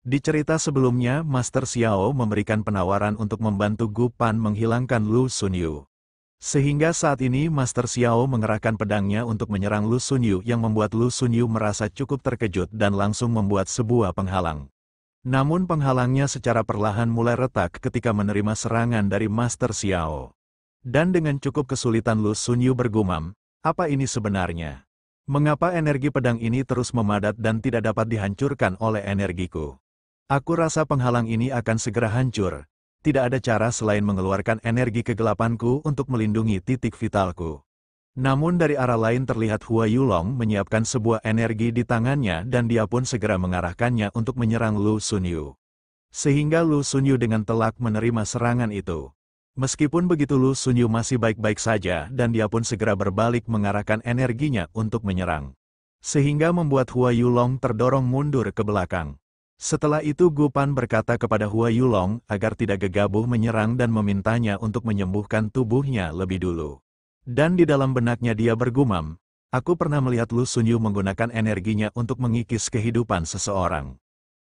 Di cerita sebelumnya, Master Xiao memberikan penawaran untuk membantu Gu Pan menghilangkan Lu Xunyu. Sehingga saat ini Master Xiao mengerahkan pedangnya untuk menyerang Lu Xunyu yang membuat Lu Xunyu merasa cukup terkejut dan langsung membuat sebuah penghalang. Namun penghalangnya secara perlahan mulai retak ketika menerima serangan dari Master Xiao. Dan dengan cukup kesulitan Lu Xunyu bergumam, apa ini sebenarnya? Mengapa energi pedang ini terus memadat dan tidak dapat dihancurkan oleh energiku? Aku rasa penghalang ini akan segera hancur. Tidak ada cara selain mengeluarkan energi kegelapanku untuk melindungi titik vitalku. Namun dari arah lain terlihat Hua Yulong menyiapkan sebuah energi di tangannya dan dia pun segera mengarahkannya untuk menyerang Lu Xunyu. Sehingga Lu Xunyu dengan telak menerima serangan itu. Meskipun begitu Lu Xunyu masih baik-baik saja dan dia pun segera berbalik mengarahkan energinya untuk menyerang. Sehingga membuat Hua Yulong terdorong mundur ke belakang. Setelah itu Gu Pan berkata kepada Hua Yulong agar tidak gegabah menyerang dan memintanya untuk menyembuhkan tubuhnya lebih dulu. Dan di dalam benaknya dia bergumam, aku pernah melihat Lu Xunyu menggunakan energinya untuk mengikis kehidupan seseorang.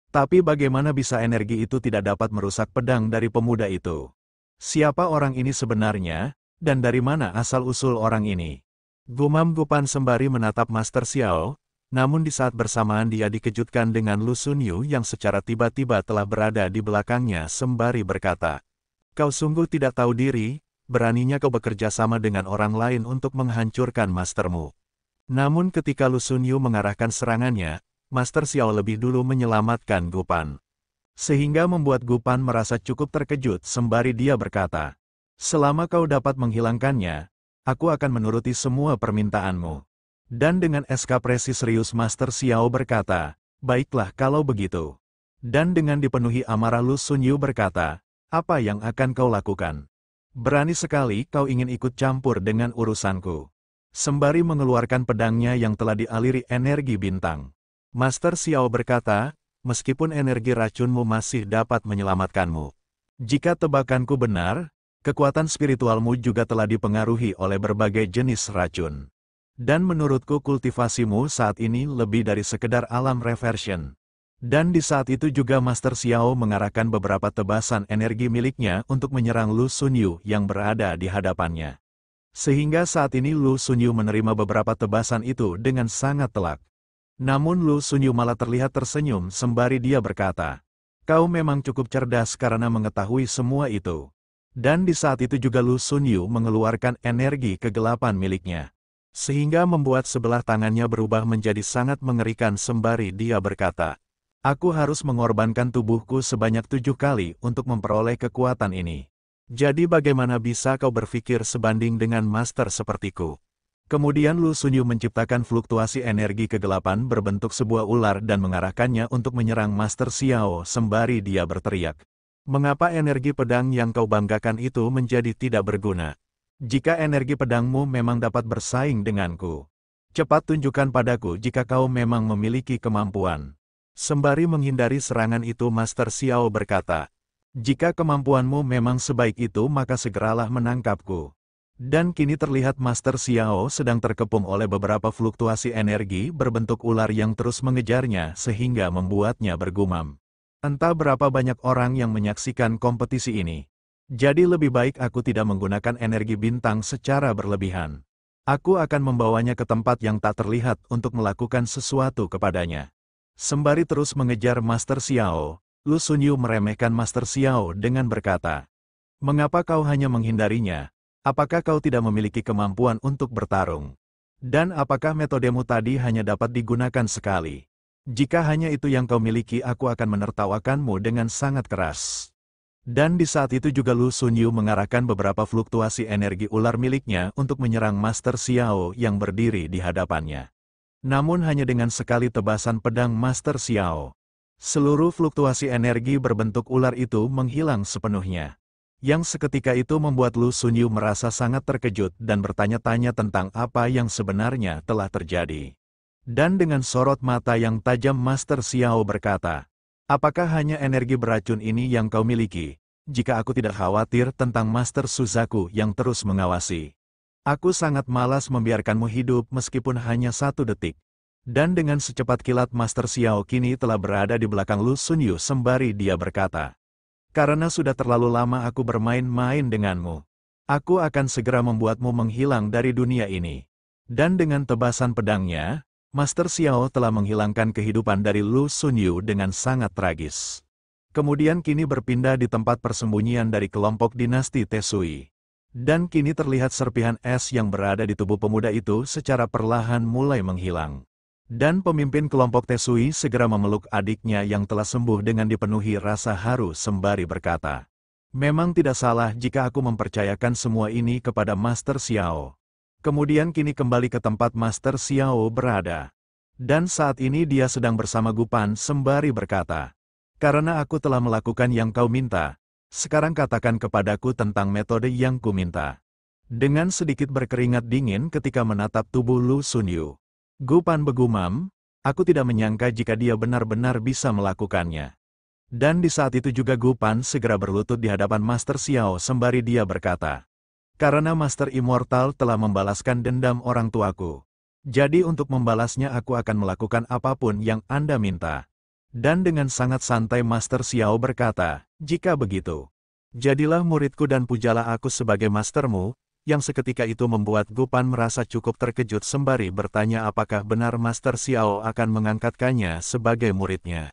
Tapi bagaimana bisa energi itu tidak dapat merusak pedang dari pemuda itu? Siapa orang ini sebenarnya, dan dari mana asal-usul orang ini? Gumam Gu Pan sembari menatap Master Xiao. Namun di saat bersamaan dia dikejutkan dengan Lu Xunyu yang secara tiba-tiba telah berada di belakangnya sembari berkata, "Kau sungguh tidak tahu diri, beraninya kau bekerja sama dengan orang lain untuk menghancurkan mastermu." Namun ketika Lu Xunyu mengarahkan serangannya, Master Xiao lebih dulu menyelamatkan Gu Pan. Sehingga membuat Gu Pan merasa cukup terkejut sembari dia berkata, "Selama kau dapat menghilangkannya, aku akan menuruti semua permintaanmu." Dan dengan ekspresi serius Master Xiao berkata, "Baiklah kalau begitu." Dan dengan dipenuhi amarah Lu Xunyu berkata, "Apa yang akan kau lakukan? Berani sekali kau ingin ikut campur dengan urusanku." Sembari mengeluarkan pedangnya yang telah dialiri energi bintang. Master Xiao berkata, "Meskipun energi racunmu masih dapat menyelamatkanmu. Jika tebakanku benar, kekuatan spiritualmu juga telah dipengaruhi oleh berbagai jenis racun. Dan menurutku kultivasimu saat ini lebih dari sekedar alam reversion." Dan di saat itu juga Master Xiao mengarahkan beberapa tebasan energi miliknya untuk menyerang Lu Xunyu yang berada di hadapannya. Sehingga saat ini Lu Xunyu menerima beberapa tebasan itu dengan sangat telak. Namun Lu Xunyu malah terlihat tersenyum sembari dia berkata, "Kau memang cukup cerdas karena mengetahui semua itu." Dan di saat itu juga Lu Xunyu mengeluarkan energi kegelapan miliknya. Sehingga membuat sebelah tangannya berubah menjadi sangat mengerikan sembari dia berkata, "Aku harus mengorbankan tubuhku sebanyak 7 kali untuk memperoleh kekuatan ini. Jadi bagaimana bisa kau berpikir sebanding dengan master sepertiku?" Kemudian Lu Xunyu menciptakan fluktuasi energi kegelapan berbentuk sebuah ular dan mengarahkannya untuk menyerang Master Xiao sembari dia berteriak, "Mengapa energi pedang yang kau banggakan itu menjadi tidak berguna? Jika energi pedangmu memang dapat bersaing denganku, cepat tunjukkan padaku jika kau memang memiliki kemampuan." Sembari menghindari serangan itu Master Xiao berkata, "Jika kemampuanmu memang sebaik itu maka segeralah menangkapku." Dan kini terlihat Master Xiao sedang terkepung oleh beberapa fluktuasi energi berbentuk ular yang terus mengejarnya sehingga membuatnya bergumam, "Entah berapa banyak orang yang menyaksikan kompetisi ini. Jadi lebih baik aku tidak menggunakan energi bintang secara berlebihan. Aku akan membawanya ke tempat yang tak terlihat untuk melakukan sesuatu kepadanya." Sembari terus mengejar Master Xiao, Lu Xunyu meremehkan Master Xiao dengan berkata, "Mengapa kau hanya menghindarinya? Apakah kau tidak memiliki kemampuan untuk bertarung? Dan apakah metodemu tadi hanya dapat digunakan sekali? Jika hanya itu yang kau miliki aku akan menertawakanmu dengan sangat keras." Dan di saat itu juga Lu Xunyu mengarahkan beberapa fluktuasi energi ular miliknya untuk menyerang Master Xiao yang berdiri di hadapannya. Namun hanya dengan sekali tebasan pedang Master Xiao, seluruh fluktuasi energi berbentuk ular itu menghilang sepenuhnya. Yang seketika itu membuat Lu Xunyu merasa sangat terkejut dan bertanya-tanya tentang apa yang sebenarnya telah terjadi. Dan dengan sorot mata yang tajam Master Xiao berkata, "Apakah hanya energi beracun ini yang kau miliki? Jika aku tidak khawatir tentang Master Suzaku yang terus mengawasi. Aku sangat malas membiarkanmu hidup meskipun hanya 1 detik." Dan dengan secepat kilat Master Xiao kini telah berada di belakang Lu Xunyu sembari dia berkata, "Karena sudah terlalu lama aku bermain-main denganmu. Aku akan segera membuatmu menghilang dari dunia ini." Dan dengan tebasan pedangnya, Master Xiao telah menghilangkan kehidupan dari Lu Xunyu dengan sangat tragis. Kemudian kini berpindah di tempat persembunyian dari kelompok dinasti Tesui. Dan kini terlihat serpihan es yang berada di tubuh pemuda itu secara perlahan mulai menghilang. Dan pemimpin kelompok Tesui segera memeluk adiknya yang telah sembuh dengan dipenuhi rasa haru sembari berkata, "Memang tidak salah jika aku mempercayakan semua ini kepada Master Xiao." Kemudian kini kembali ke tempat Master Xiao berada. Dan saat ini dia sedang bersama Gu Pan sembari berkata, "Karena aku telah melakukan yang kau minta, sekarang katakan kepadaku tentang metode yang ku minta." Dengan sedikit berkeringat dingin ketika menatap tubuh Lu Xunyu, Gu Pan bergumam, "Aku tidak menyangka jika dia benar-benar bisa melakukannya." Dan di saat itu juga Gu Pan segera berlutut di hadapan Master Xiao sembari dia berkata, "Karena Master Immortal telah membalaskan dendam orang tuaku. Jadi untuk membalasnya aku akan melakukan apapun yang Anda minta." Dan dengan sangat santai Master Xiao berkata, "Jika begitu, jadilah muridku dan pujalah aku sebagai mastermu." Yang seketika itu membuat Gu Pan merasa cukup terkejut sembari bertanya apakah benar Master Xiao akan mengangkatkannya sebagai muridnya.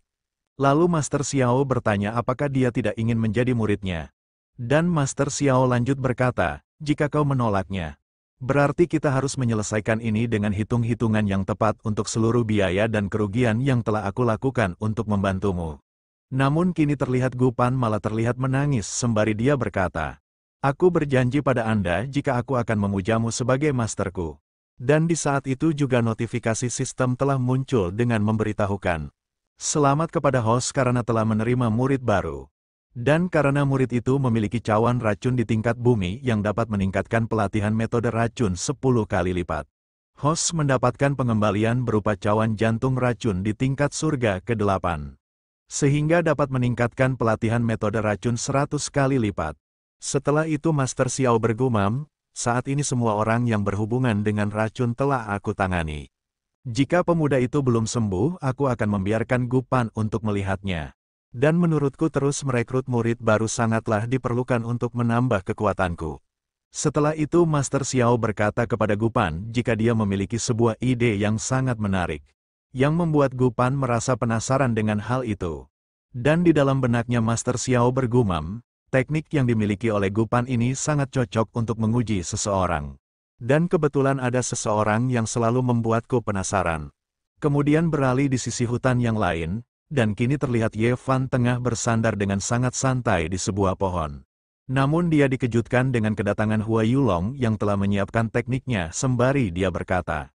Lalu Master Xiao bertanya apakah dia tidak ingin menjadi muridnya. Dan Master Xiao lanjut berkata, "Jika kau menolaknya, berarti kita harus menyelesaikan ini dengan hitung-hitungan yang tepat untuk seluruh biaya dan kerugian yang telah aku lakukan untuk membantumu." Namun kini terlihat Gu Pan malah terlihat menangis sembari dia berkata, "Aku berjanji pada Anda jika aku akan memujamu sebagai masterku." Dan di saat itu juga notifikasi sistem telah muncul dengan memberitahukan, "Selamat kepada host karena telah menerima murid baru." Dan karena murid itu memiliki cawan racun di tingkat bumi yang dapat meningkatkan pelatihan metode racun 10 kali lipat. Host mendapatkan pengembalian berupa cawan jantung racun di tingkat surga ke-8. Sehingga dapat meningkatkan pelatihan metode racun 100 kali lipat. Setelah itu Master Xiao bergumam, "Saat ini semua orang yang berhubungan dengan racun telah aku tangani. Jika pemuda itu belum sembuh, aku akan membiarkan Gu Pan untuk melihatnya. Dan menurutku terus merekrut murid baru sangatlah diperlukan untuk menambah kekuatanku." Setelah itu Master Xiao berkata kepada Gu Pan jika dia memiliki sebuah ide yang sangat menarik, yang membuat Gu Pan merasa penasaran dengan hal itu. Dan di dalam benaknya Master Xiao bergumam, teknik yang dimiliki oleh Gu Pan ini sangat cocok untuk menguji seseorang. Dan kebetulan ada seseorang yang selalu membuatku penasaran. Kemudian beralih di sisi hutan yang lain, dan kini terlihat Ye Fan tengah bersandar dengan sangat santai di sebuah pohon. Namun dia dikejutkan dengan kedatangan Hua Yulong yang telah menyiapkan tekniknya sembari dia berkata,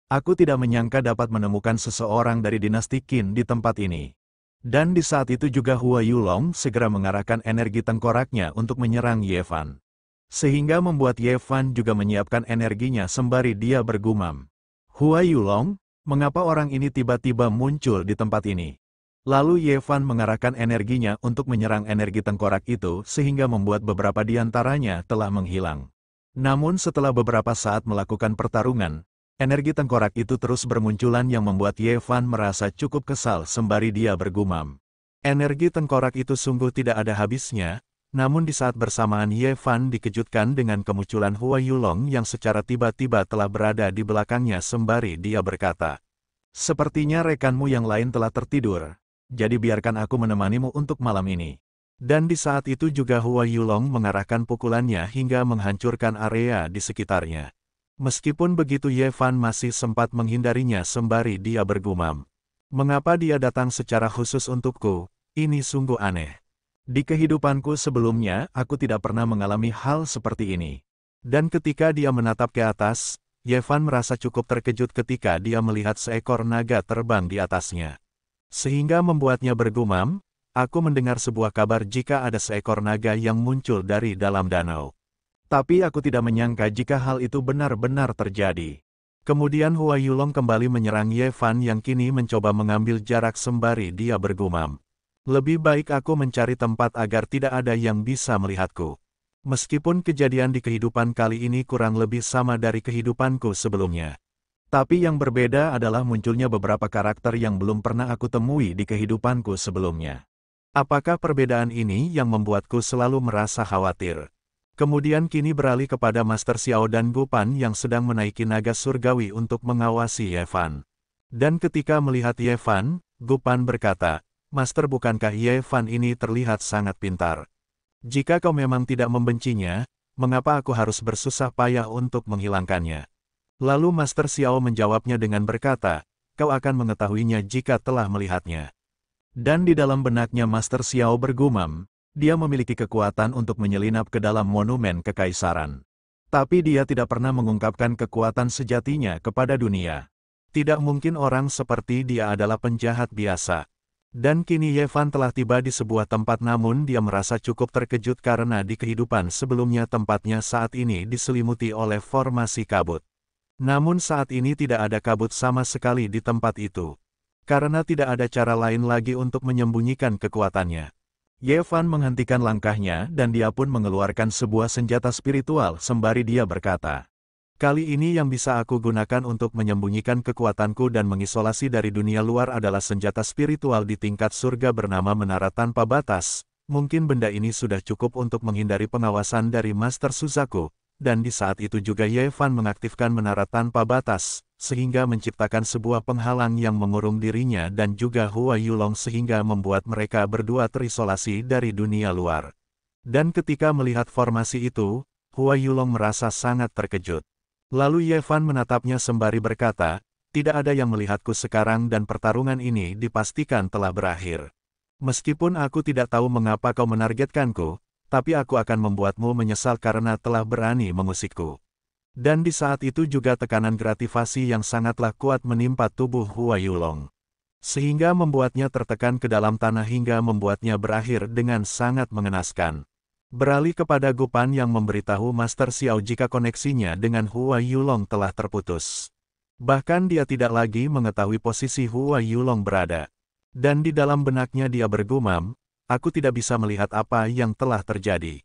"Aku tidak menyangka dapat menemukan seseorang dari dinasti Qin di tempat ini." Dan di saat itu juga Hua Yulong segera mengarahkan energi tengkoraknya untuk menyerang Ye Fan. Sehingga membuat Ye Fan juga menyiapkan energinya sembari dia bergumam, "Hua Yulong, mengapa orang ini tiba-tiba muncul di tempat ini?" Lalu Ye Fan mengarahkan energinya untuk menyerang energi tengkorak itu sehingga membuat beberapa di antaranya telah menghilang. Namun setelah beberapa saat melakukan pertarungan, energi tengkorak itu terus bermunculan yang membuat Ye Fan merasa cukup kesal sembari dia bergumam, "Energi tengkorak itu sungguh tidak ada habisnya." Namun di saat bersamaan Ye Fan dikejutkan dengan kemunculan Hua Yulong yang secara tiba-tiba telah berada di belakangnya sembari dia berkata, "Sepertinya rekanmu yang lain telah tertidur, jadi biarkan aku menemanimu untuk malam ini." Dan di saat itu juga Hua Yulong mengarahkan pukulannya hingga menghancurkan area di sekitarnya. Meskipun begitu Ye Fan masih sempat menghindarinya sembari dia bergumam, "Mengapa dia datang secara khusus untukku? Ini sungguh aneh. Di kehidupanku sebelumnya, aku tidak pernah mengalami hal seperti ini." Dan ketika dia menatap ke atas, Ye Fan merasa cukup terkejut ketika dia melihat seekor naga terbang di atasnya. Sehingga membuatnya bergumam, "Aku mendengar sebuah kabar jika ada seekor naga yang muncul dari dalam danau. Tapi aku tidak menyangka jika hal itu benar-benar terjadi." Kemudian Hua Yulong kembali menyerang Ye Fan yang kini mencoba mengambil jarak sembari dia bergumam, "Lebih baik aku mencari tempat agar tidak ada yang bisa melihatku. Meskipun kejadian di kehidupan kali ini kurang lebih sama dari kehidupanku sebelumnya. Tapi yang berbeda adalah munculnya beberapa karakter yang belum pernah aku temui di kehidupanku sebelumnya. Apakah perbedaan ini yang membuatku selalu merasa khawatir? Kemudian kini beralih kepada Master Xiao dan Gupan yang sedang menaiki naga surgawi untuk mengawasi Ye Fan. Dan ketika melihat Ye Fan, Gupan berkata, "Master, bukankah Ye Fan ini terlihat sangat pintar? Jika kau memang tidak membencinya, mengapa aku harus bersusah payah untuk menghilangkannya?" Lalu Master Xiao menjawabnya dengan berkata, "Kau akan mengetahuinya jika telah melihatnya." Dan di dalam benaknya Master Xiao bergumam, dia memiliki kekuatan untuk menyelinap ke dalam monumen kekaisaran. Tapi dia tidak pernah mengungkapkan kekuatan sejatinya kepada dunia. Tidak mungkin orang seperti dia adalah penjahat biasa. Dan kini Ye Fan telah tiba di sebuah tempat, namun dia merasa cukup terkejut karena di kehidupan sebelumnya tempatnya saat ini diselimuti oleh formasi kabut. Namun saat ini tidak ada kabut sama sekali di tempat itu. Karena tidak ada cara lain lagi untuk menyembunyikan kekuatannya. Ye Fan menghentikan langkahnya dan dia pun mengeluarkan sebuah senjata spiritual sembari dia berkata, "Kali ini yang bisa aku gunakan untuk menyembunyikan kekuatanku dan mengisolasi dari dunia luar adalah senjata spiritual di tingkat surga bernama Menara Tanpa Batas. Mungkin benda ini sudah cukup untuk menghindari pengawasan dari Master Suzaku." Dan di saat itu juga Ye Fan mengaktifkan Menara Tanpa Batas, sehingga menciptakan sebuah penghalang yang mengurung dirinya dan juga Hua Yulong sehingga membuat mereka berdua terisolasi dari dunia luar. Dan ketika melihat formasi itu, Hua Yulong merasa sangat terkejut. Lalu Ye Fan menatapnya sembari berkata, "Tidak ada yang melihatku sekarang dan pertarungan ini dipastikan telah berakhir. Meskipun aku tidak tahu mengapa kau menargetkanku, tapi aku akan membuatmu menyesal karena telah berani mengusikku." Dan di saat itu juga tekanan grativasi yang sangatlah kuat menimpa tubuh Hua Yulong. Sehingga membuatnya tertekan ke dalam tanah hingga membuatnya berakhir dengan sangat mengenaskan. Beralih kepada Gupan yang memberitahu Master Xiao jika koneksinya dengan Hua Yulong telah terputus. Bahkan dia tidak lagi mengetahui posisi Hua Yulong berada. Dan di dalam benaknya dia bergumam, "Aku tidak bisa melihat apa yang telah terjadi.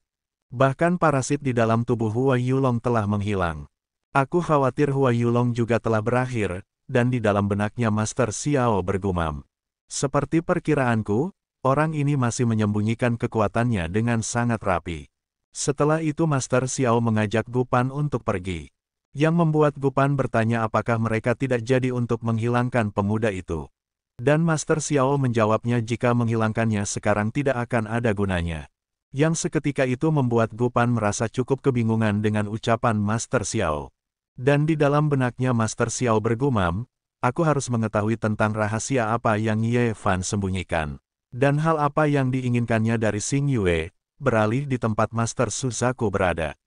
Bahkan parasit di dalam tubuh Hua Yulong telah menghilang. Aku khawatir Hua Yulong juga telah berakhir," dan di dalam benaknya Master Xiao bergumam, "Seperti perkiraanku, orang ini masih menyembunyikan kekuatannya dengan sangat rapi." Setelah itu Master Xiao mengajak Gupan untuk pergi. Yang membuat Gupan bertanya apakah mereka tidak jadi untuk menghilangkan pemuda itu. Dan Master Xiao menjawabnya jika menghilangkannya sekarang tidak akan ada gunanya. Yang seketika itu membuat Gupan merasa cukup kebingungan dengan ucapan Master Xiao. Dan di dalam benaknya Master Xiao bergumam, "Aku harus mengetahui tentang rahasia apa yang Ye Fan sembunyikan. Dan hal apa yang diinginkannya dari Xing Yue." Beralih di tempat Master Suzaku berada.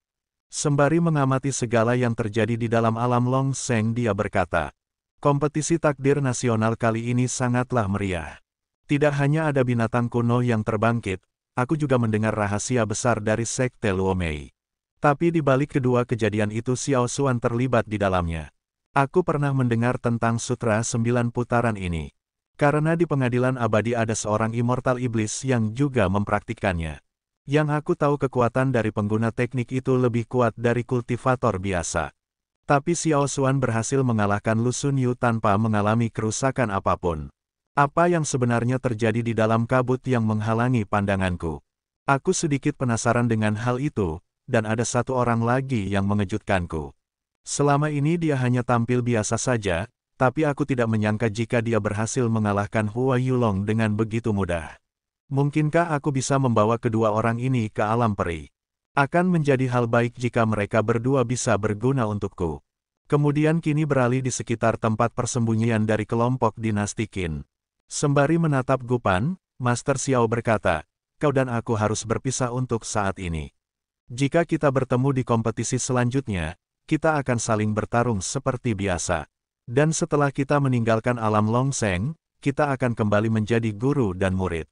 Sembari mengamati segala yang terjadi di dalam alam Long Seng, dia berkata, "Kompetisi takdir nasional kali ini sangatlah meriah. Tidak hanya ada binatang kuno yang terbangkit, aku juga mendengar rahasia besar dari Sekte Luomei. Tapi di balik kedua kejadian itu Xiao Xuan terlibat di dalamnya. Aku pernah mendengar tentang Sutra 9 Putaran ini. Karena di pengadilan abadi ada seorang immortal iblis yang juga mempraktikkannya. Yang aku tahu kekuatan dari pengguna teknik itu lebih kuat dari kultivator biasa. Tapi Xiao Xuan berhasil mengalahkan Lu Xunyu tanpa mengalami kerusakan apapun. Apa yang sebenarnya terjadi di dalam kabut yang menghalangi pandanganku? Aku sedikit penasaran dengan hal itu, dan ada satu orang lagi yang mengejutkanku. Selama ini dia hanya tampil biasa saja, tapi aku tidak menyangka jika dia berhasil mengalahkan Hua Yulong dengan begitu mudah. Mungkinkah aku bisa membawa kedua orang ini ke alam peri? Akan menjadi hal baik jika mereka berdua bisa berguna untukku." Kemudian kini beralih di sekitar tempat persembunyian dari kelompok dinasti Qin. Sembari menatap Gupan, Master Xiao berkata, "Kau dan aku harus berpisah untuk saat ini. Jika kita bertemu di kompetisi selanjutnya, kita akan saling bertarung seperti biasa. Dan setelah kita meninggalkan alam Long Seng, kita akan kembali menjadi guru dan murid."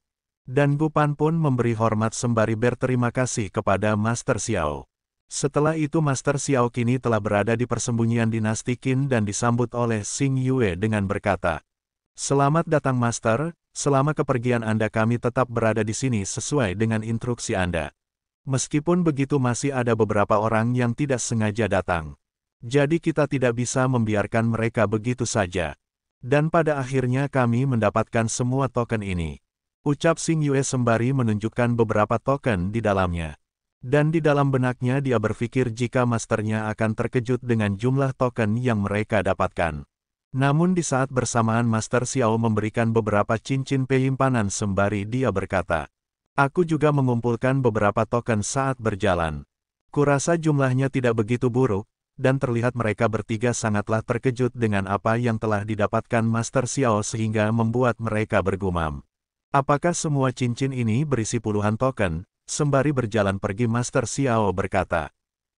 Dan Gupan pun memberi hormat sembari berterima kasih kepada Master Xiao. Setelah itu Master Xiao kini telah berada di persembunyian dinasti Qin dan disambut oleh Xing Yue dengan berkata, "Selamat datang Master, selama kepergian Anda kami tetap berada di sini sesuai dengan instruksi Anda. Meskipun begitu masih ada beberapa orang yang tidak sengaja datang. Jadi kita tidak bisa membiarkan mereka begitu saja. Dan pada akhirnya kami mendapatkan semua token ini. Ucap Xing Yue sembari menunjukkan beberapa token di dalamnya. Dan di dalam benaknya dia berpikir jika masternya akan terkejut dengan jumlah token yang mereka dapatkan. Namun di saat bersamaan Master Xiao memberikan beberapa cincin penyimpanan sembari dia berkata, "Aku juga mengumpulkan beberapa token saat berjalan. Kurasa jumlahnya tidak begitu buruk, dan terlihat mereka bertiga sangatlah terkejut dengan apa yang telah didapatkan Master Xiao sehingga membuat mereka bergumam. Apakah semua cincin ini berisi puluhan token?" Sembari berjalan pergi Master Xiao berkata,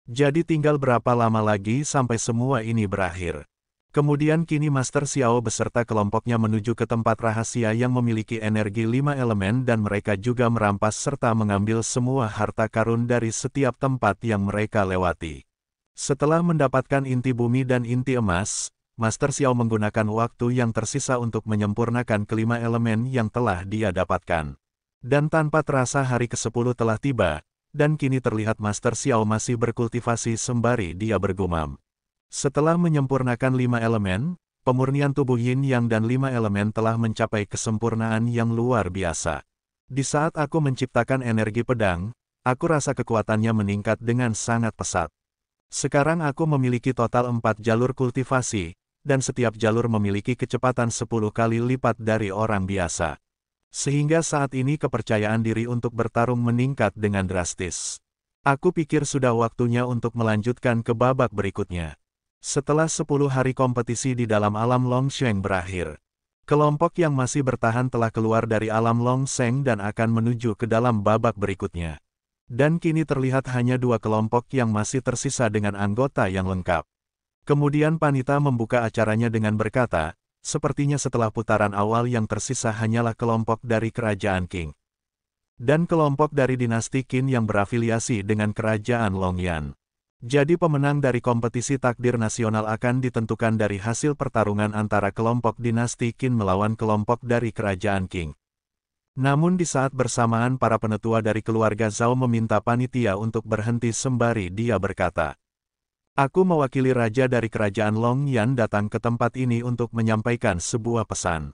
"Jadi tinggal berapa lama lagi sampai semua ini berakhir?" Kemudian kini Master Xiao beserta kelompoknya menuju ke tempat rahasia yang memiliki energi 5 elemen dan mereka juga merampas serta mengambil semua harta karun dari setiap tempat yang mereka lewati. Setelah mendapatkan inti bumi dan inti emas, Master Xiao menggunakan waktu yang tersisa untuk menyempurnakan kelima elemen yang telah dia dapatkan. Dan tanpa terasa hari ke-10 telah tiba, dan kini terlihat Master Xiao masih berkultivasi sembari dia bergumam. Setelah menyempurnakan 5 elemen, pemurnian tubuh Yin Yang dan 5 elemen telah mencapai kesempurnaan yang luar biasa. Di saat aku menciptakan energi pedang, aku rasa kekuatannya meningkat dengan sangat pesat. Sekarang aku memiliki total 4 jalur kultivasi, dan setiap jalur memiliki kecepatan 10 kali lipat dari orang biasa. Sehingga saat ini kepercayaan diri untuk bertarung meningkat dengan drastis. Aku pikir sudah waktunya untuk melanjutkan ke babak berikutnya. Setelah 10 hari kompetisi di dalam alam Longsheng berakhir, kelompok yang masih bertahan telah keluar dari alam Longsheng dan akan menuju ke dalam babak berikutnya. Dan kini terlihat hanya 2 kelompok yang masih tersisa dengan anggota yang lengkap. Kemudian Panita membuka acaranya dengan berkata, "Sepertinya setelah putaran awal yang tersisa hanyalah kelompok dari Kerajaan Qing dan kelompok dari dinasti Qin yang berafiliasi dengan Kerajaan Longyan. Jadi pemenang dari kompetisi takdir nasional akan ditentukan dari hasil pertarungan antara kelompok dinasti Qin melawan kelompok dari Kerajaan Qing." Namun di saat bersamaan para penetua dari keluarga Zhao meminta panitia untuk berhenti sembari dia berkata, "Aku mewakili raja dari kerajaan Longyan datang ke tempat ini untuk menyampaikan sebuah pesan."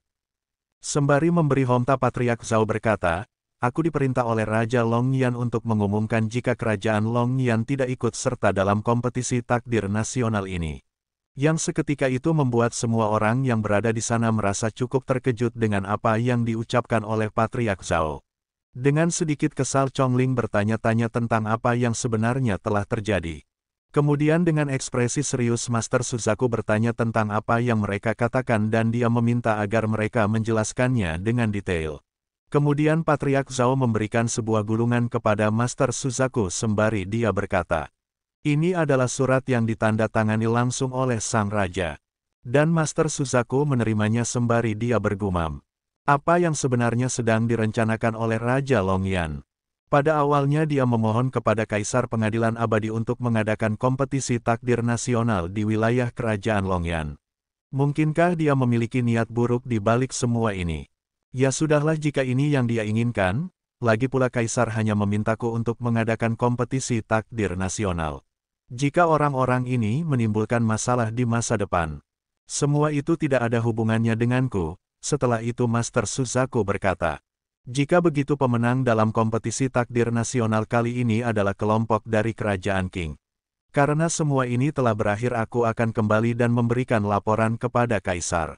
Sembari memberi honta Patriark Zhao berkata, "Aku diperintah oleh Raja Longyan untuk mengumumkan jika kerajaan Longyan tidak ikut serta dalam kompetisi takdir nasional ini." Yang seketika itu membuat semua orang yang berada di sana merasa cukup terkejut dengan apa yang diucapkan oleh Patriark Zhao. Dengan sedikit kesal Chongling bertanya-tanya tentang apa yang sebenarnya telah terjadi. Kemudian dengan ekspresi serius Master Suzaku bertanya tentang apa yang mereka katakan dan dia meminta agar mereka menjelaskannya dengan detail. Kemudian Patriark Zhao memberikan sebuah gulungan kepada Master Suzaku sembari dia berkata, "Ini adalah surat yang ditanda tangani langsung oleh sang raja." Dan Master Suzaku menerimanya sembari dia bergumam, "Apa yang sebenarnya sedang direncanakan oleh Raja Longyan?" Pada awalnya dia memohon kepada Kaisar Pengadilan Abadi untuk mengadakan kompetisi takdir nasional di wilayah Kerajaan Longyan. Mungkinkah dia memiliki niat buruk di balik semua ini? Ya sudahlah jika ini yang dia inginkan, lagi pula Kaisar hanya memintaku untuk mengadakan kompetisi takdir nasional. Jika orang-orang ini menimbulkan masalah di masa depan, semua itu tidak ada hubungannya denganku." Setelah itu Master Suzaku berkata, "Jika begitu pemenang dalam kompetisi takdir nasional kali ini adalah kelompok dari Kerajaan Qing. Karena semua ini telah berakhir aku akan kembali dan memberikan laporan kepada Kaisar."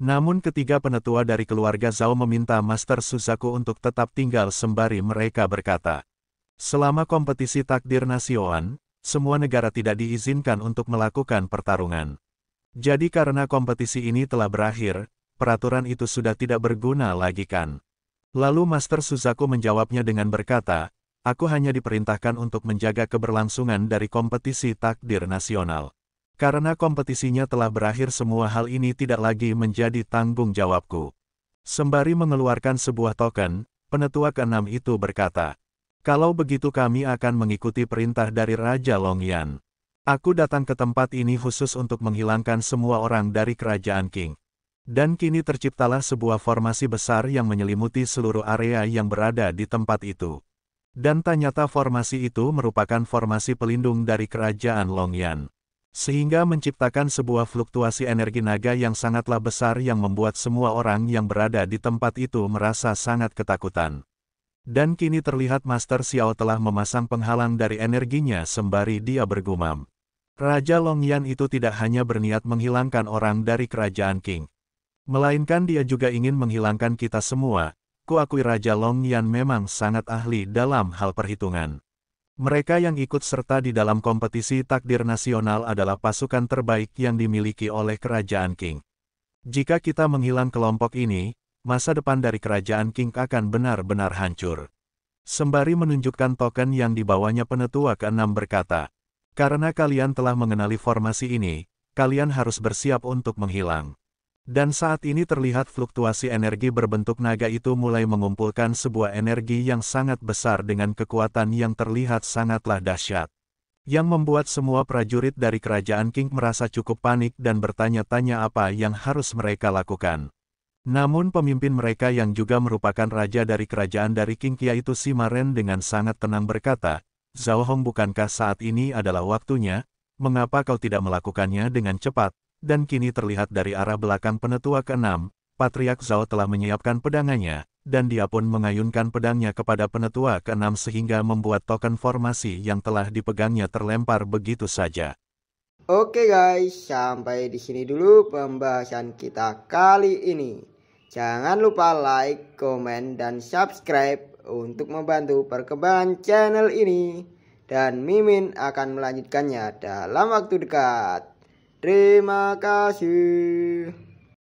Namun ketiga penetua dari keluarga Zhao meminta Master Suzaku untuk tetap tinggal sembari mereka berkata, "Selama kompetisi takdir nasional, semua negara tidak diizinkan untuk melakukan pertarungan. Jadi karena kompetisi ini telah berakhir, peraturan itu sudah tidak berguna lagi kan?" Lalu Master Suzaku menjawabnya dengan berkata, "Aku hanya diperintahkan untuk menjaga keberlangsungan dari kompetisi takdir nasional. Karena kompetisinya telah berakhir semua hal ini tidak lagi menjadi tanggung jawabku." Sembari mengeluarkan sebuah token, penetua keenam itu berkata, "Kalau begitu kami akan mengikuti perintah dari Raja Longyan. Aku datang ke tempat ini khusus untuk menghilangkan semua orang dari Kerajaan Qing." Dan kini terciptalah sebuah formasi besar yang menyelimuti seluruh area yang berada di tempat itu. Dan ternyata formasi itu merupakan formasi pelindung dari Kerajaan Longyan. sehingga menciptakan sebuah fluktuasi energi naga yang sangatlah besar yang membuat semua orang yang berada di tempat itu merasa sangat ketakutan. Dan kini terlihat Master Xiao telah memasang penghalang dari energinya sembari dia bergumam. Raja Longyan itu tidak hanya berniat menghilangkan orang dari kerajaan Qing, melainkan dia juga ingin menghilangkan kita semua. Kuakui Raja Longyan memang sangat ahli dalam hal perhitungan. Mereka yang ikut serta di dalam kompetisi takdir nasional adalah pasukan terbaik yang dimiliki oleh kerajaan Qing. Jika kita menghilang kelompok ini, masa depan dari kerajaan Qing akan benar-benar hancur. Sembari menunjukkan token yang dibawanya penetua ke-6 berkata, karena kalian telah mengenali formasi ini, kalian harus bersiap untuk menghilang. Dan saat ini terlihat fluktuasi energi berbentuk naga itu mulai mengumpulkan sebuah energi yang sangat besar dengan kekuatan yang terlihat sangatlah dahsyat. Yang membuat semua prajurit dari kerajaan Qing merasa cukup panik dan bertanya-tanya apa yang harus mereka lakukan. Namun pemimpin mereka yang juga merupakan raja dari kerajaan dari Qing yaitu Sima Ren dengan sangat tenang berkata, Zhao Hong, bukankah saat ini adalah waktunya? Mengapa kau tidak melakukannya dengan cepat? Dan kini terlihat dari arah belakang penetua ke-6, Patriark Zhao telah menyiapkan pedangannya, dan dia pun mengayunkan pedangnya kepada penetua ke-6 sehingga membuat token formasi yang telah dipegangnya terlempar begitu saja. Oke guys, sampai di sini dulu pembahasan kita kali ini. Jangan lupa like, komen, dan subscribe untuk membantu perkembangan channel ini. Dan Mimin akan melanjutkannya dalam waktu dekat. Terima kasih.